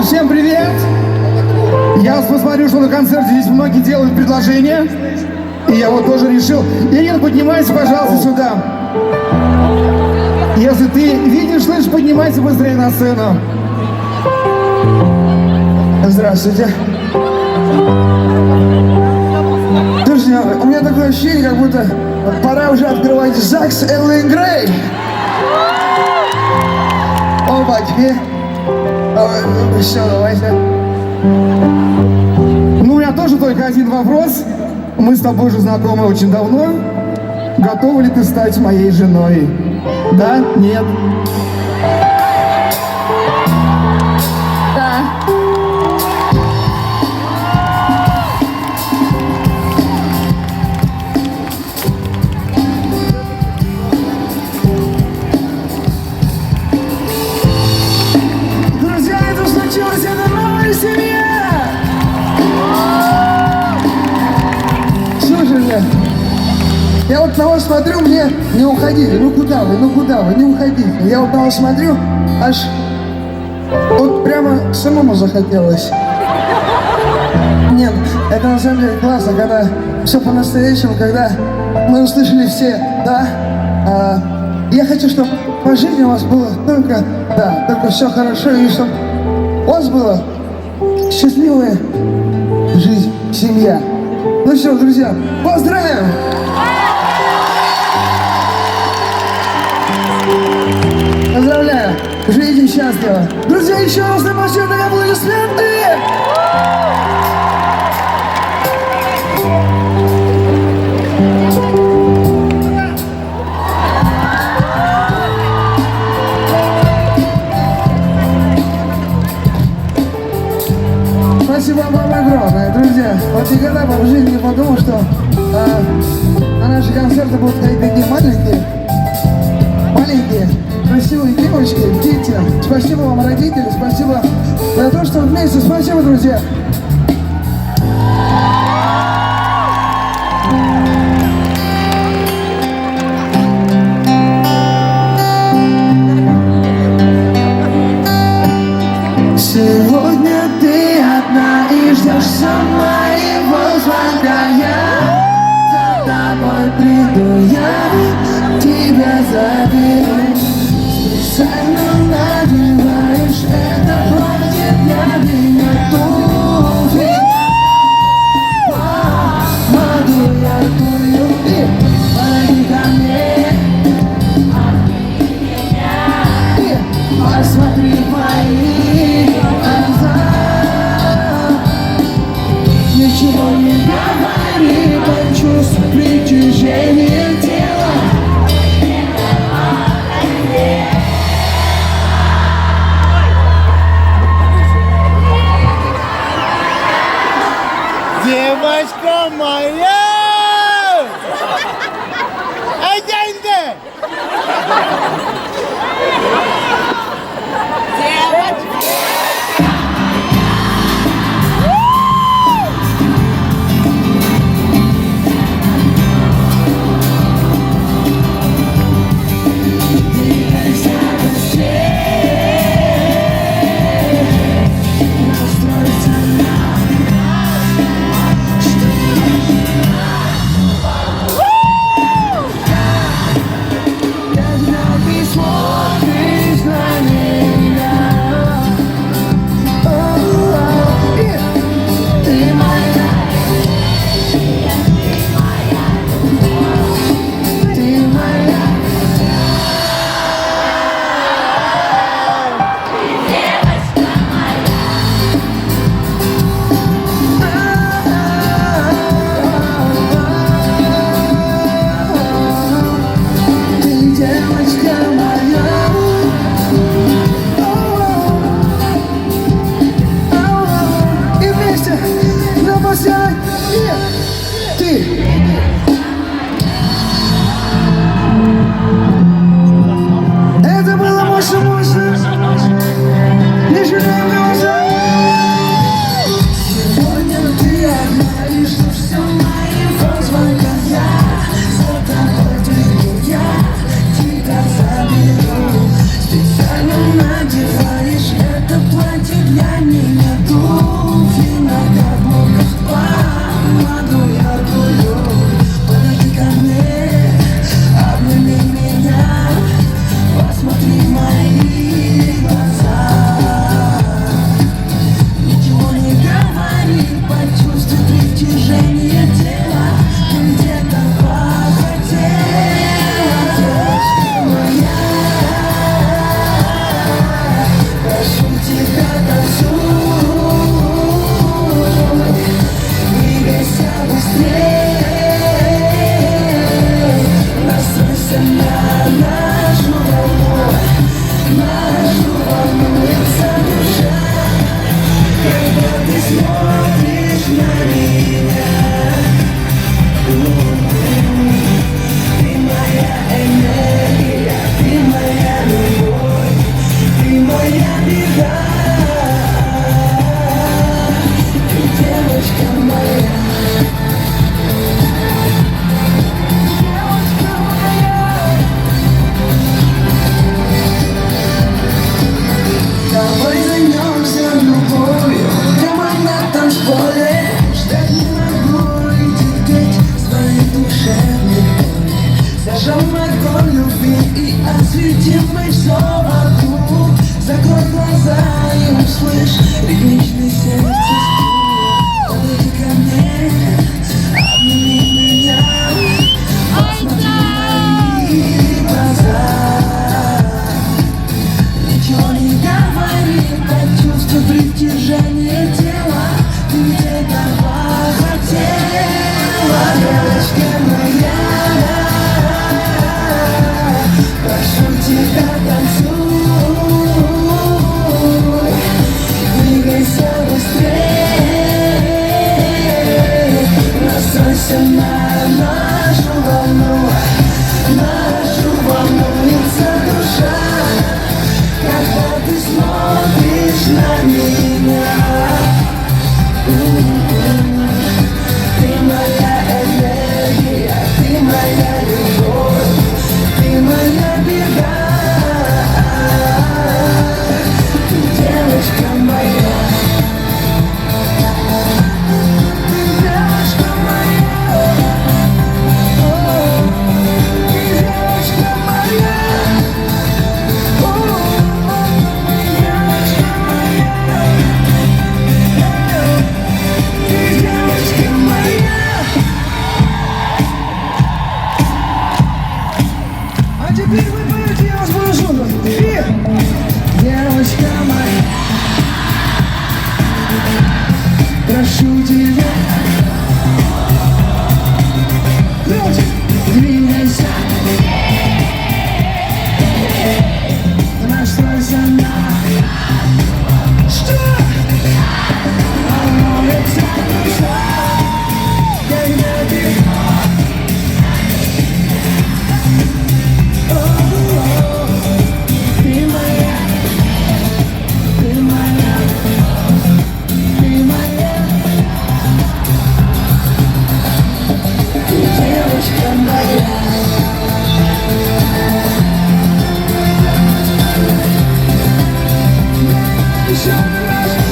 Всем привет! Я посмотрю, что на концерте здесь многие делают предложения. И я вот тоже решил. Ирина, поднимайся, пожалуйста, сюда. Если ты видишь, слышишь, поднимайся быстрее на сцену. Здравствуйте. Друзья, у меня такое ощущение, как будто пора уже открывать ЗАГС Эллен Грей. Опачки. Все, давайте. Ну, у меня тоже только один вопрос. Мы с тобой же знакомы очень давно. Готова ли ты стать моей женой? Да? Нет? Да. Друзья, это случилось, это новая семья! Слушайте, я вот на вас смотрю, мне не уходите, ну куда вы, не уходите. Я вот на вас смотрю, аж вот прямо самому захотелось. Нет, это на самом деле классно, когда все по-настоящему, когда мы услышали все «да». Я хочу, чтобы по жизни у вас было только «да», только все хорошо, и чтобы у вас была счастливая жизнь, семья. Ну все, друзья, поздравим! Поздравляю! Живите счастливо! Друзья, еще раз напоследок аплодисменты! Спасибо вам огромное, друзья. Вот никогда бы в жизни не подумал, что на наши концерты будут ходить такие маленькие, красивые девочки, дети. Спасибо вам, родители, спасибо за то, что вместе. Спасибо, друзья. Сегодня ты одна и ждешь моего звонка. Я за тобой приду, я тебя заберу. Специально надеваешь это платье для меня тут. я не готов. Иногда в блоках помаду яркую. Подойди ко мне, обними меня, посмотри в мои глаза. Ничего не говори, почувствуй притяжение тела. Ты где-то похотела, девочка моя. Прошу тебя, танцуй, двигайся быстрее, настройся на нашу волнуется душа, когда ты смотришь на меня. Ты моя энергия, ты моя любовь, ты моя беда, ты девочка моя. Давай займемся любовью прямо на танцполе. Ждать не могу и терпеть свои душевные боли. Зажжем огонь любви и осветим мы все вокруг. Закрой глаза и услышь ритмичный сердцестук. Подойди ко мне, обними меня, посмотри в мои глаза. Ничего не говори, почувствуй притяжение тела. Ты где-то похотела, девочка моя. Прошу тебя, танцуй, двигайся быстрее, настройся на нашу волнуется душа, когда ты смотришь на меня. Ты моя энергия, ты моя любовь, ты моя беда, ты девочка моя. Ты девочка моя, ты девочка моя. А теперь вы поете, я вас буду слушать. И девочка моя, прошу тебя, громче, двигайся, настройся на что? Волнуется душа, когда ты. Ты моя, ты моя, ты моя, ты девочка моя. Еще раз.